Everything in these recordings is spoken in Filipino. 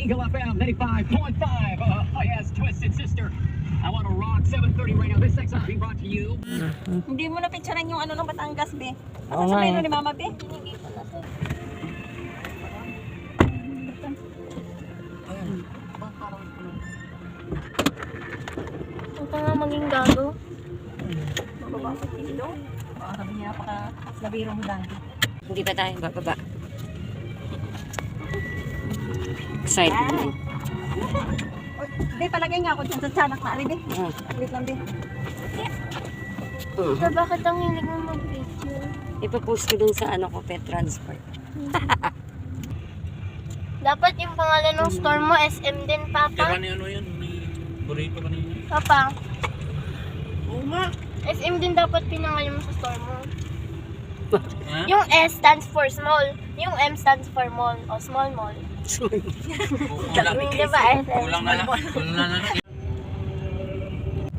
Eagle FM 95.5. Yes, Twisted Sister. I want to rock 7:30 right now. This segment being brought to you. Hindi mo na picturean yung ano ng Batangas, be. Oo Ano sa nga menu eh. ni Mama, be? Huwag ka nga maging gago. Bababa ko dito. Baka sabi niya napaka-labiro mo dati. Hindi pa tayo bababa. Excited na. Be, palagay nga ako dyan sa tiyanak na ari, be. Ah. Wait lang, be. So, bakit ang hilig mo mag-video? Ipapost ko dun sa ano ko, pet transport. Dapat yung pangalan ng store mo, SM din, Papa. Ano yan? May burrito kanina. Papa, Oo nga. SM din dapat pinangalan mo sa store mo. Ha? Yung S stands for small. Yung M stands for mall o small mall. Kulang. Di ba SM? Kulang na lang. Kulang na lang.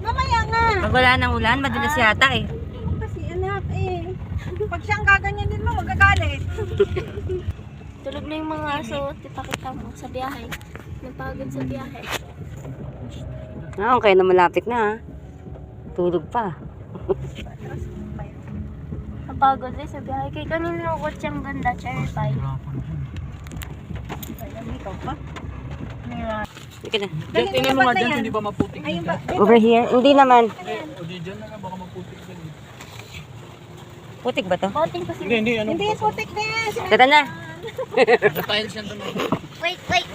Mamaya nga. Pag wala ng ulan, madalas yata eh. Kasi anak, eh. Pag siyang gaganyanin mo, magagalit. Tulog na yung mga aso. Tipakita mo sa biyahe. Napagod sa biyahe. Ah, okay na malapit na ha. Tulog pa. Napagod din sa biyahe. Kaya kanina yung kotseng ganda, cherry pie. Ayan, ikaw pa. Sige na. Diyan, tingnan mo nga dyan, hindi ba maputik Ayun dyan? ba? Over here? Hindi naman. O di dyan na lang, baka maputik dyan. Putik ba to? Boting kasi. Hindi, ano? Hindi, putik din. Tara na. Tiles yan doon. Wait, wait.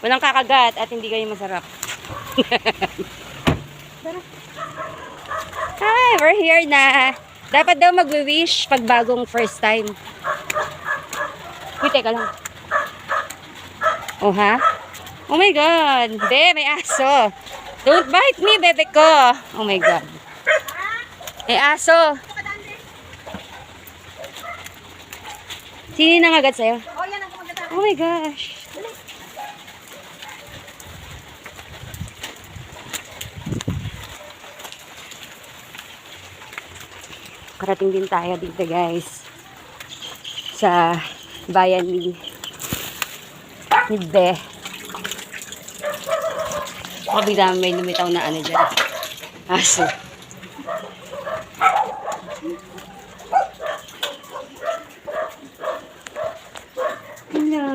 Walang kakagat at hindi kayo masarap. Hi, we're here na. Dapat daw mag-wish pag bagong first time. Uy, teka lang. Oh, ha? Oh my God. Be, may aso. Don't bite me, bebe ko. Oh my God. May aso. Sino nangagat sa'yo? Oh, yan ang kumagata. Oh my gosh. Karating din tayo dito guys. Sa bayan ni Be. Baka bigla may lumitaw na ano dyan. Aso. Hello.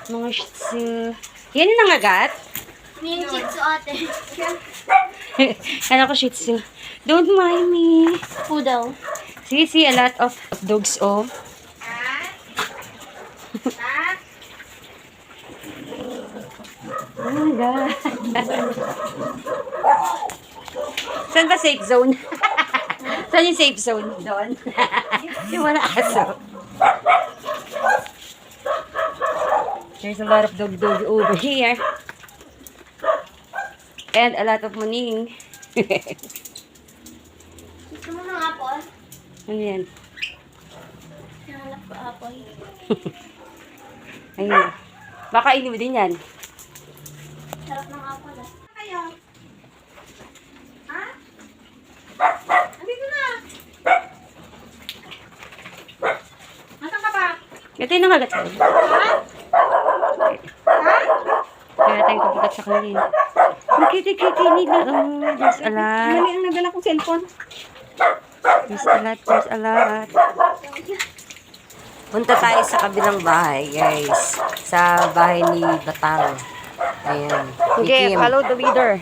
Mga shih tzu. Yan yung nangagat? Yung shih tzu ate. Kala ko shih tzu. Don't mind me. Poodle. See, a lot of dogs, oh. Oh my God. Saan ba safe zone? Saan yung safe zone? Doon. Yung wala aso. There's a lot of dog over here. And a lot of muning. Gusto mo ng apple? Ano yan? Nahanap ko apple. Ayun. Baka inom din yan. Sarap ng apple ah. Kayo. Ha? Andito na. Nasaan ka ba? Ito yung nangagat sa'yo. Kaya tayo kapagat sa kanila. Ang kitty-kitty nila. Oh, there's a lot. Mali ang nadala kong cellphone. There's a lot, there's a lot. Punta tayo sa kabilang bahay, guys. Sa bahay ni Batang. Ayan. Okay, follow the leader.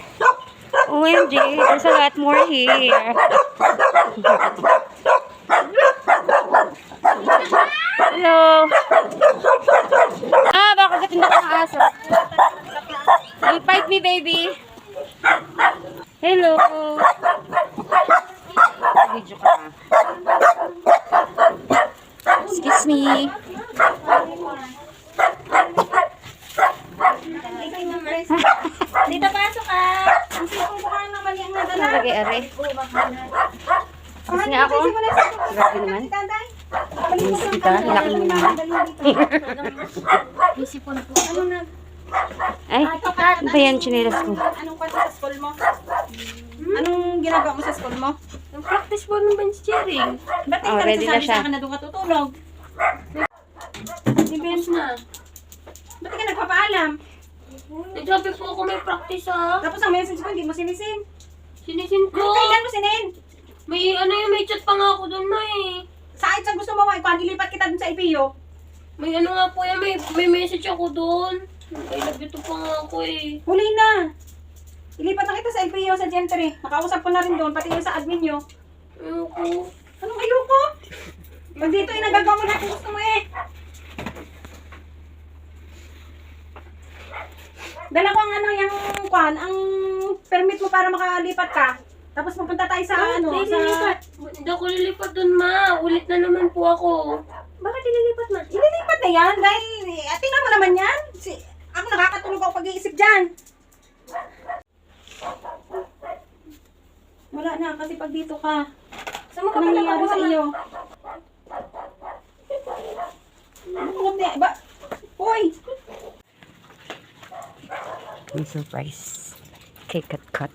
OMG, there's a lot more here. Hello. Ah, baka gatin ako ng aso. Don't bite me, baby. Hello. Video ka. Excuse me. Dito pasok ka. Ang cellphone ko kang mali ang nadala. Nalagay, are. Kasi nga ako. Grabe naman. Miss kita. Laki mo naman. Isipon ko. Ano na? Ay, ano ba yan, chinelas ko? Anong kwento sa school mo? Anong ginagawa mo sa school mo? Yung practice po ng bench cheering. Ba't Oh, ka ready na nagsasabi siya. sa akin na doon ka tutulog? Di Event. na. Ba't ka nagpapaalam? Nagsabi po ako may practice ha. Tapos ang message ko, hindi mo sinisin. Sinisin ko. Kailan mo sinin? May ano yung may chat pa nga ako doon na eh. Saan sa gusto mo mo? Ikaw, ilipat kita dun sa IPO. May ano nga po yan, may message ako doon. I love you to pa nga ako eh. Huli na. Ilipat na kita sa IPO sa Gentry. Nakausap ko na rin doon, pati yung sa admin nyo. Ayoko. Anong ayoko? Pag dito ay nagagawa mo na kung gusto mo eh. Dala ko ang ano, yung kwan, ang permit mo para makalipat ka. Tapos magpunta tayo sa ano, Hindi, sa... lilipat. Hindi ako lilipat doon ma. Ulit na naman po ako. Bakit ililipat na? Ililipat na yan dahil, tingnan mo naman yan. Ako nakakatulog ako pag-iisip dyan. Wala na, kasi pag dito ka, Saan mo ka anong nangyayari pinapakuha sa ma? iyo? Huwag na, ba? Hoy! May surprise. Kay cut.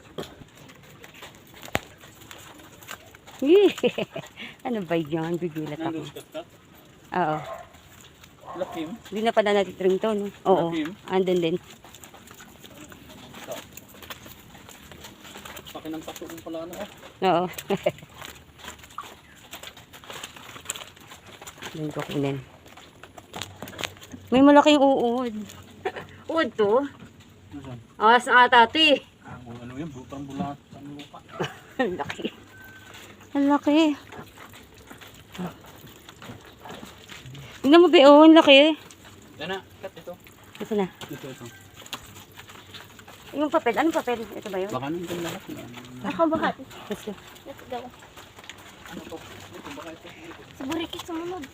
Ano ba yan? Bigulat ako. Oo. Lakim. Hindi na pala natitrim to, no? Oo. Lakim. Andun din. Paki ng paso kung pala ano. Oo. Doon ko kunin. May malaking uod. Uod to? Nasaan? Awas na ata ito eh. Ano yan? Butang bulat sa lupa. Ang laki. Ang laki. Tingnan mo, Beo. Ang laki. Yan na. Cut ito. Ito na. Ito. Yung papel. Anong papel? Ito ba yun? Baka nandun lahat. Ako bakit? Let's go. Let's go. Ano to? Ito baka ito. Sa burikit sumunod.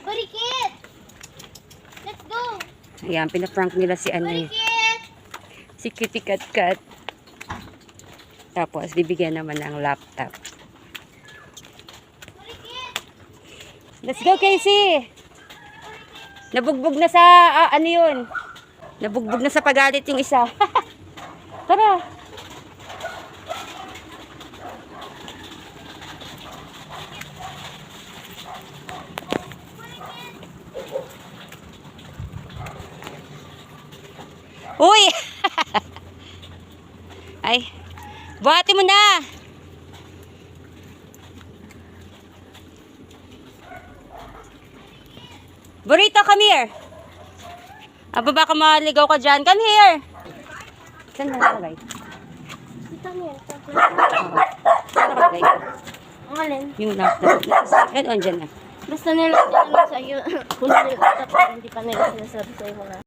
Burikit! Let's go! Ayan, pinaprank nila si ano eh. Burikit! Si Kitty Cat Cat. Tapos, bibigyan naman ng laptop. Let's go, Casey! Nabugbog na sa, ano yun? Nabugbog na sa pagalit yung isa. Tara! Uy! Ay, buhati mo na! Burrito, come here! Aba, baka maligaw ka dyan. Come here! Saan mo nakalagay? Ito mo yan. Saan nakalagay? Ang alin? Yung laptop. Yan, dyan na. Basta nila sa iyo. Kung hindi pa nila sinasabi sa iyo mga